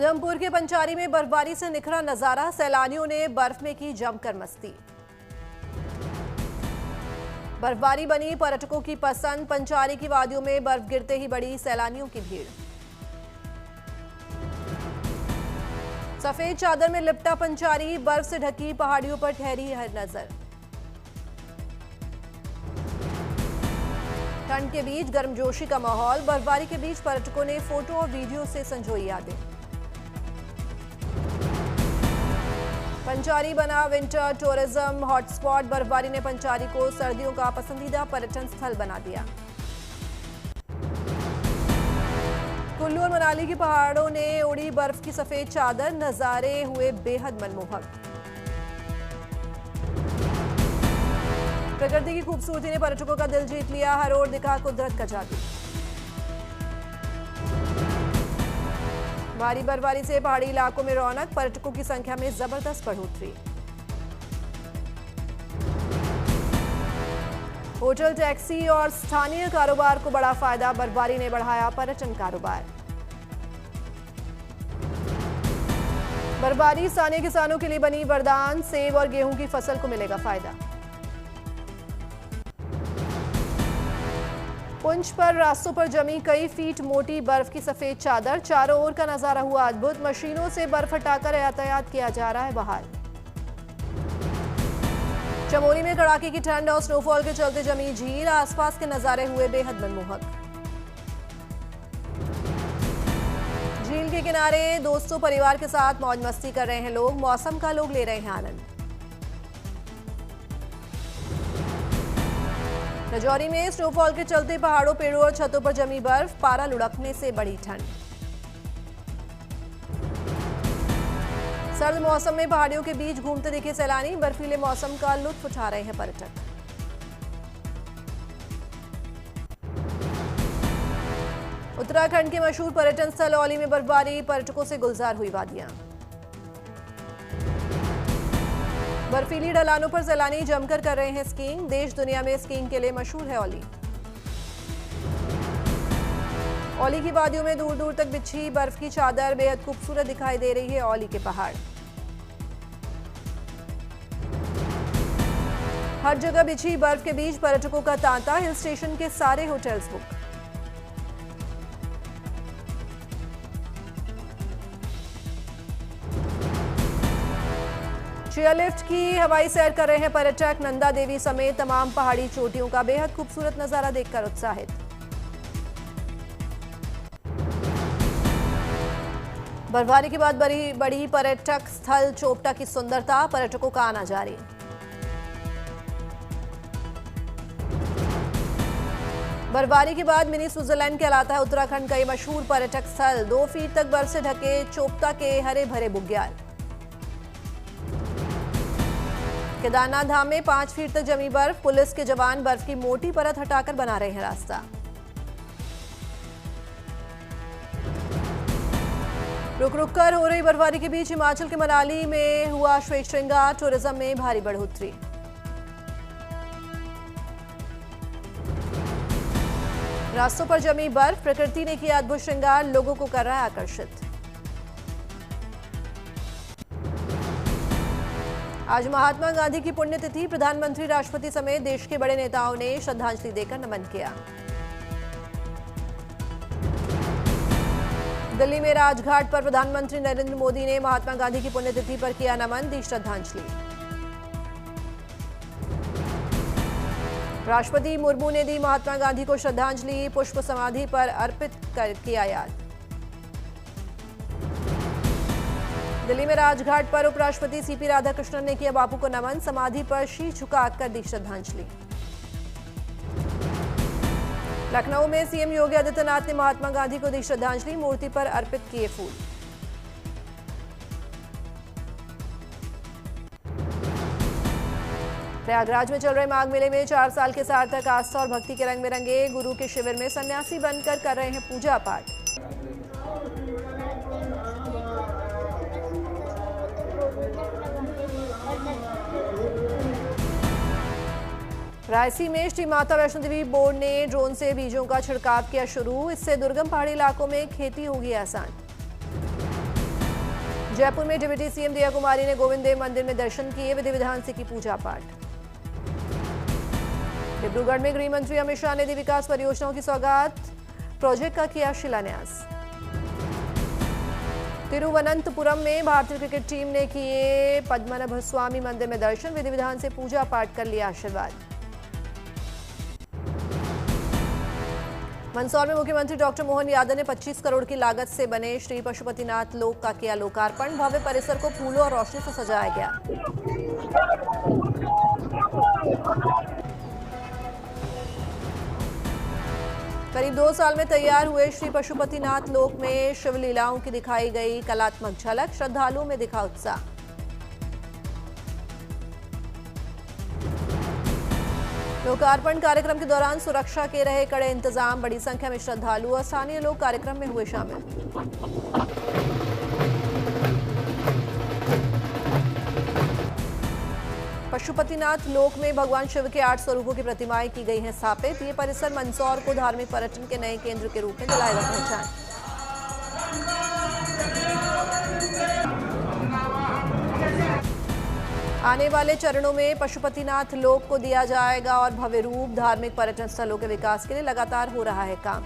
उधमपुर के पंचारी में बर्फबारी से निखरा नजारा, सैलानियों ने बर्फ में की जमकर मस्ती। बर्फबारी बनी पर्यटकों की पसंद, पंचारी की वादियों में बर्फ गिरते ही बढ़ी सैलानियों की भीड़। सफेद चादर में लिपटा पंचारी, बर्फ से ढकी पहाड़ियों पर ठहरी है नजर। ठंड के बीच गर्मजोशी का माहौल, बर्फबारी के बीच पर्यटकों ने फोटो और वीडियो से संजोई यादें। पंचारी बना विंटर टूरिज्म हॉटस्पॉट, बर्फबारी ने पंचारी को सर्दियों का पसंदीदा पर्यटन स्थल बना दिया। कुल्लू और मनाली के पहाड़ों ने उड़ी बर्फ की सफेद चादर, नजारे हुए बेहद मनमोहक। प्रकृति की खूबसूरती ने पर्यटकों का दिल जीत लिया, हर ओर दिखा कुदरत का जादू। भारी बर्फबारी से पहाड़ी इलाकों में रौनक, पर्यटकों की संख्या में जबरदस्त बढ़ोतरी। होटल, टैक्सी और स्थानीय कारोबार को बड़ा फायदा, बर्फबारी ने बढ़ाया पर्यटन कारोबार। बर्फबारी स्थानीय किसानों के लिए बनी वरदान, सेब और गेहूं की फसल को मिलेगा फायदा। पुंछ पर रास्तों पर जमी कई फीट मोटी बर्फ की सफेद चादर, चारों ओर का नजारा हुआ अद्भुत, मशीनों से बर्फ हटाकर यातायात किया जा रहा है बहाल। चमोली में कड़ाके की ठंड और स्नोफॉल के चलते जमी झील, आसपास के नजारे हुए बेहद मनमोहक। झील के किनारे दोस्तों परिवार के साथ मौज मस्ती कर रहे हैं लोग, मौसम का लोग ले रहे हैं आनंद। राजौरी में स्नोफॉल के चलते पहाड़ों, पेड़ों और छतों पर जमी बर्फ, पारा लुढ़कने से बढ़ी ठंड। सर्द मौसम में पहाड़ियों के बीच घूमते दिखे सैलानी, बर्फीले मौसम का लुत्फ उठा रहे हैं पर्यटक। उत्तराखंड के मशहूर पर्यटन स्थल औली में बर्फबारी, पर्यटकों से गुलजार हुई वादियां। बर्फीली ढलानों पर सैलानी जमकर कर रहे हैं स्कीइंग, देश दुनिया में स्कीइंग के लिए मशहूर है औली। औली की वादियों में दूर दूर तक बिछी बर्फ की चादर, बेहद खूबसूरत दिखाई दे रही है औली के पहाड़। हर जगह बिछी बर्फ के बीच पर्यटकों का तांता, हिल स्टेशन के सारे होटल्स बुक। चेयरलिफ्ट की हवाई सैर कर रहे हैं पर्यटक, नंदा देवी समेत तमाम पहाड़ी चोटियों का बेहद खूबसूरत नजारा देखकर उत्साहित। बर्फबारी के बाद बड़ी पर्यटक स्थल चोपटा की सुंदरता, पर्यटकों का आना जारी। बर्फबारी के बाद मिनी स्विट्जरलैंड कहलाता है उत्तराखंड का ये मशहूर पर्यटक स्थल, 2 फीट तक बर्फ से ढके चोपटा के हरे भरे बुग्याल। केदारनाथ धाम में 5 फीट तक जमी बर्फ, पुलिस के जवान बर्फ की मोटी परत हटाकर बना रहे हैं रास्ता। रुक रुक कर हो रही बर्फबारी के बीच हिमाचल के मनाली में हुआ श्वेत श्रृंगार, टूरिज्म में भारी बढ़ोतरी। रास्तों पर जमी बर्फ, प्रकृति ने किया अद्भुत श्रृंगार, लोगों को कर रहा है आकर्षित। आज महात्मा गांधी की पुण्यतिथि, प्रधानमंत्री, राष्ट्रपति समेत देश के बड़े नेताओं ने श्रद्धांजलि देकर नमन किया। दिल्ली में राजघाट पर प्रधानमंत्री नरेंद्र मोदी ने महात्मा गांधी की पुण्यतिथि पर किया नमन, दी श्रद्धांजलि। राष्ट्रपति मुर्मू ने दी महात्मा गांधी को श्रद्धांजलि, पुष्प समाधि पर अर्पित कर किया याद। दिल्ली में राजघाट पर उपराष्ट्रपति सीपी राधाकृष्णन ने किया बापू को नमन, समाधि पर शीश झुकाकर दी श्रद्धांजलि। लखनऊ में सीएम योगी आदित्यनाथ ने महात्मा गांधी को दी श्रद्धांजलि, मूर्ति पर अर्पित किए फूल। प्रयागराज में चल रहे माघ मेले में 4 साल के सार्थक आस्था और भक्ति के रंग में रंगे, गुरु के शिविर में सन्यासी बनकर कर रहे हैं पूजा पाठ। रायसी में श्री माता वैष्णो देवी बोर्ड ने ड्रोन से बीजों का छिड़काव किया शुरू, इससे दुर्गम पहाड़ी इलाकों में खेती होगी आसान। जयपुर में डिप्टी सीएम दिया कुमारी ने गोविंद देव मंदिर में दर्शन किए, विधि विधान से की पूजा पाठ। डिब्रूगढ़ में गृह मंत्री अमित शाह ने दी विकास परियोजनाओं की सौगात, प्रोजेक्ट का किया शिलान्यास। तिरुवनंतपुरम में भारतीय क्रिकेट टीम ने किए पद्मनाभ स्वामी मंदिर में दर्शन, विधि विधान से पूजा पाठ कर लिया आशीर्वाद। मंदसौर में मुख्यमंत्री डॉक्टर मोहन यादव ने 25 करोड़ की लागत से बने श्री पशुपतिनाथ लोक का किया लोकार्पण, भव्य परिसर को फूलों और रोशनी से सजाया गया। करीब 2 साल में तैयार हुए श्री पशुपतिनाथ लोक में शिवलीलाओं की दिखाई गई कलात्मक झलक, श्रद्धालुओं में दिखा उत्साह। लोकार्पण कार्यक्रम के दौरान सुरक्षा के रहे कड़े इंतजाम, बड़ी संख्या में श्रद्धालु और स्थानीय लोग कार्यक्रम में हुए शामिल। पशुपतिनाथ लोक में भगवान शिव के 8 स्वरूपों की प्रतिमाएं की गई हैं स्थापित। ये परिसर मंदसौर को धार्मिक पर्यटन के नए केंद्र के रूप में दिलाएगा पहचान। आने वाले चरणों में पशुपतिनाथ लोक को दिया जाएगा और भव्य रूप, धार्मिक पर्यटन स्थलों के विकास के लिए लगातार हो रहा है काम।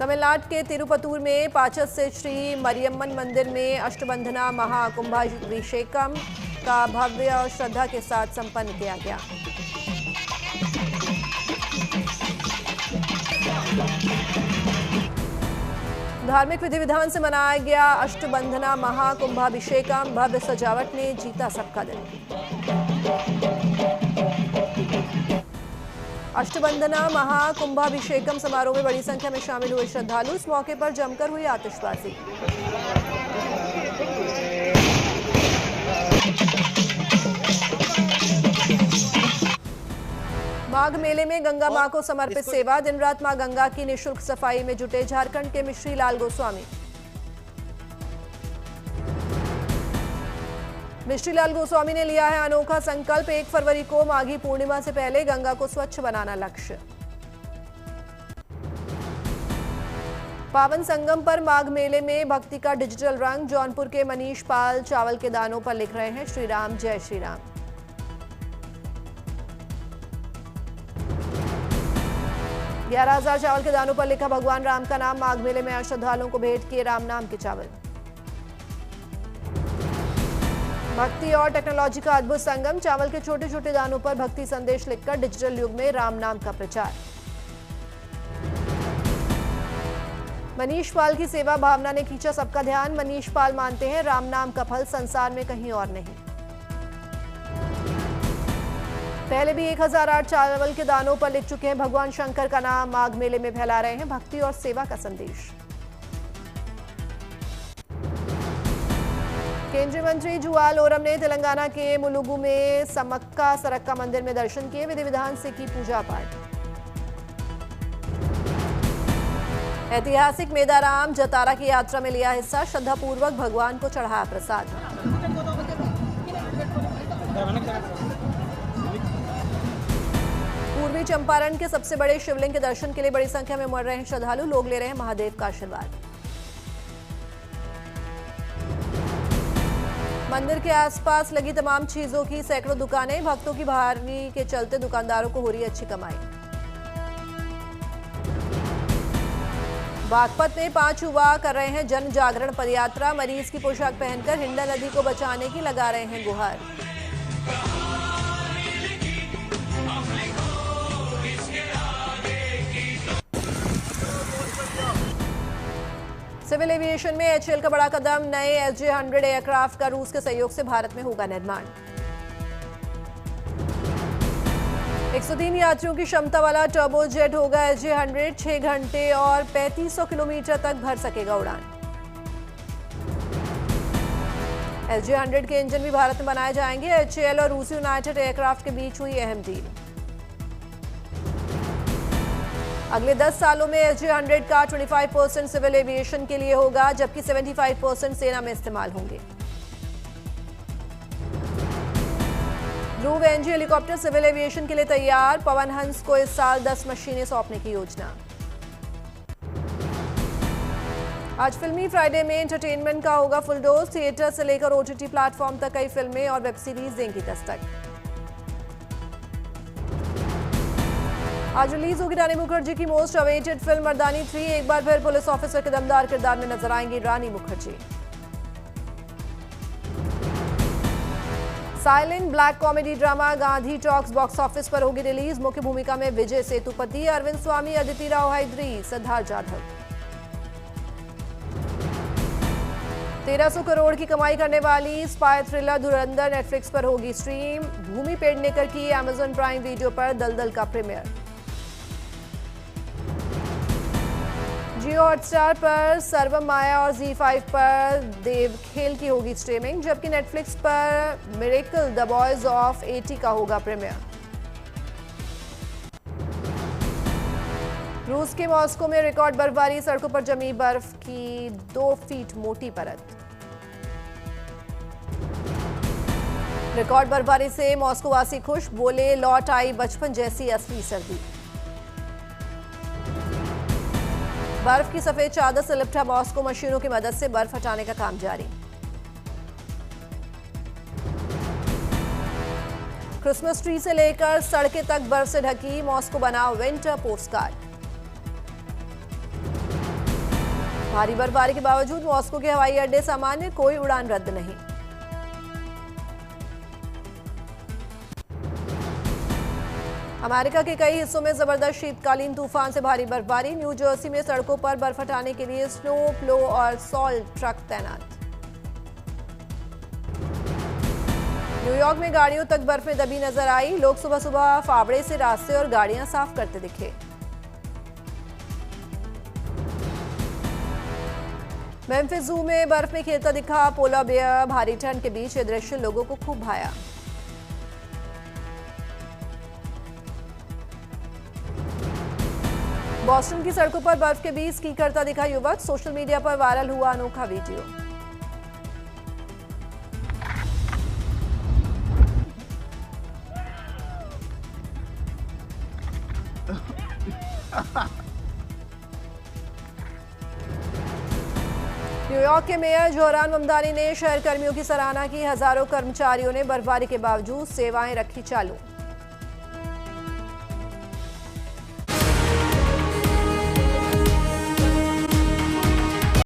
तमिलनाडु के तिरुपतूर में पाचस से श्री मरियम्मन मंदिर में अष्टबंधना महाकुंभाभिषेकम का भव्य और श्रद्धा के साथ संपन्न किया गया। धार्मिक विधि विधान से मनाया गया अष्टबंधना महाकुंभाभिषेकम, भव्य सजावट ने जीता सबका दिल। अष्टबंधना महाकुंभाभिषेकम समारोह में बड़ी संख्या में शामिल हुए श्रद्धालु, इस मौके पर जमकर हुई आतिशबाजी। माघ मेले में गंगा मां को समर्पित सेवा, दिन रात मां गंगा की निःशुल्क सफाई में जुटे झारखंड के मिश्री लाल गोस्वामी। मिश्री लाल गोस्वामी ने लिया है अनोखा संकल्प, 1 फरवरी को माघी पूर्णिमा से पहले गंगा को स्वच्छ बनाना लक्ष्य। पावन संगम पर माघ मेले में भक्ति का डिजिटल रंग, जौनपुर के मनीष पाल चावल के दानों पर लिख रहे हैं श्री राम जय श्री राम। 11,000 चावल के दानों पर लिखा भगवान राम का नाम, माघ मेले में आज श्रद्धालुओं को भेंट किए राम नाम के चावल। भक्ति और टेक्नोलॉजी का अद्भुत संगम, चावल के छोटे छोटे दानों पर भक्ति संदेश लिखकर डिजिटल युग में राम नाम का प्रचार। मनीष पाल की सेवा भावना ने खींचा सबका ध्यान, मनीष पाल मानते हैं राम नाम का फल संसार में कहीं और नहीं। पहले भी 1008 चावल के दानों पर लिख चुके हैं भगवान शंकर का नाम, माघ मेले में फैला रहे हैं भक्ति और सेवा का संदेश। केंद्रीय मंत्री जुवाल ओरम ने तेलंगाना के मुलुगु में समक्का सरक्का मंदिर में दर्शन किए, विधि विधान से की पूजा पाठ। ऐतिहासिक मेदाराम जतारा की यात्रा में लिया हिस्सा, श्रद्धापूर्वक भगवान को चढ़ाया प्रसाद। पूर्वी चंपारण के सबसे बड़े शिवलिंग के दर्शन के लिए बड़ी संख्या में उमड़ रहे हैं श्रद्धालु, लोग ले रहे हैं महादेव का आशीर्वाद। मंदिर के आसपास लगी तमाम चीजों की सैकड़ों दुकानें, भक्तों की भारी के चलते दुकानदारों को हो रही अच्छी कमाई। बागपत में 5 युवा कर रहे हैं जन जागरण पदयात्रा, मरीज की पोशाक पहनकर हिंडा नदी को बचाने की लगा रहे हैं गुहार। सिविल एविएशन में एचएएल का बड़ा कदम, नए SJ-100 एयरक्राफ्ट का रूस के सहयोग से भारत में होगा निर्माण। 103 यात्रियों की क्षमता वाला टर्बोजेट होगा SJ-100, 6 घंटे और 3500 किलोमीटर तक भर सकेगा उड़ान। SJ-100 के इंजन भी भारत में बनाए जाएंगे। एचएएल और रूसी यूनाइटेड एयरक्राफ्ट के बीच हुई अहम डील। अगले 10 सालों में SJ-100 का 25% सिविल एविएशन के लिए होगा, जबकि 75% सेना में इस्तेमाल होंगे। ध्रुव NG हेलीकॉप्टर सिविल एविएशन के लिए तैयार, पवन हंस को इस साल 10 मशीनें सौंपने की योजना। आज फिल्मी फ्राइडे में एंटरटेनमेंट का होगा फुल डोज। थिएटर से लेकर ओटीटी प्लेटफॉर्म तक कई फिल्में और वेब सीरीज देंगी दस्तक। आज रिलीज होगी रानी मुखर्जी की मोस्ट अवेटेड फिल्म मर्दानी 3। एक बार फिर पुलिस ऑफिसर के दमदार किरदार में नजर आएंगी Rani Mukherjee. Silent black comedy drama Gandhi talks box office पर होगी रिलीज। मुख्य भूमिका में विजय सेतुपति, अरविंद स्वामी, अदिति राव हैदरी, सिद्धार्थ जाधव। 1300 करोड़ की कमाई करने वाली स्पाई थ्रिलर धुरंधर नेटफ्लिक्स पर होगी स्ट्रीम। भूमि पेडनेकर की अमेजन प्राइम वीडियो पर दलदल का प्रीमियर। जियो हॉटस्टार पर सर्वम माया और Z5 पर देवखेल की होगी स्ट्रीमिंग, जबकि नेटफ्लिक्स पर मिरेकल द बॉयज ऑफ 80 का होगा प्रीमियर। रूस के मॉस्को में रिकॉर्ड बर्फबारी, सड़कों पर जमी बर्फ की 2 फीट मोटी परत। रिकॉर्ड बर्फबारी से मॉस्को वासी खुश, बोले लौट आई बचपन जैसी असली सर्दी। बर्फ की सफेद चादर से लिपटा मॉस्को, मशीनों की मदद से बर्फ हटाने का काम जारी। क्रिसमस ट्री से लेकर सड़कें तक बर्फ से ढकी, मॉस्को बना विंटर पोस्टकार्ड। भारी बर्फबारी के बावजूद मॉस्को के हवाई अड्डे सामान्य, कोई उड़ान रद्द नहीं। अमेरिका के कई हिस्सों में जबरदस्त शीतकालीन तूफान से भारी बर्फबारी। न्यू जर्सी में सड़कों पर बर्फ हटाने के लिए स्नो प्लो और सॉल्ट ट्रक तैनात। न्यूयॉर्क में गाड़ियों तक बर्फ में दबी नजर आई। लोग सुबह सुबह फावड़े से रास्ते और गाड़ियां साफ करते दिखे। मेम्फिस जू में बर्फ में खेलता दिखा पोला बेयर। भारी ठंड के बीच ये दृश्य लोगों को खूब भाया। बॉस्टन की सड़कों पर बर्फ के बीच स्की करता दिखा युवक। सोशल मीडिया पर वायरल हुआ अनोखा वीडियो। न्यूयॉर्क के मेयर जोहरान ममदानी ने शहर कर्मियों की सराहना की। हजारों कर्मचारियों ने बर्फबारी के बावजूद सेवाएं रखी चालू।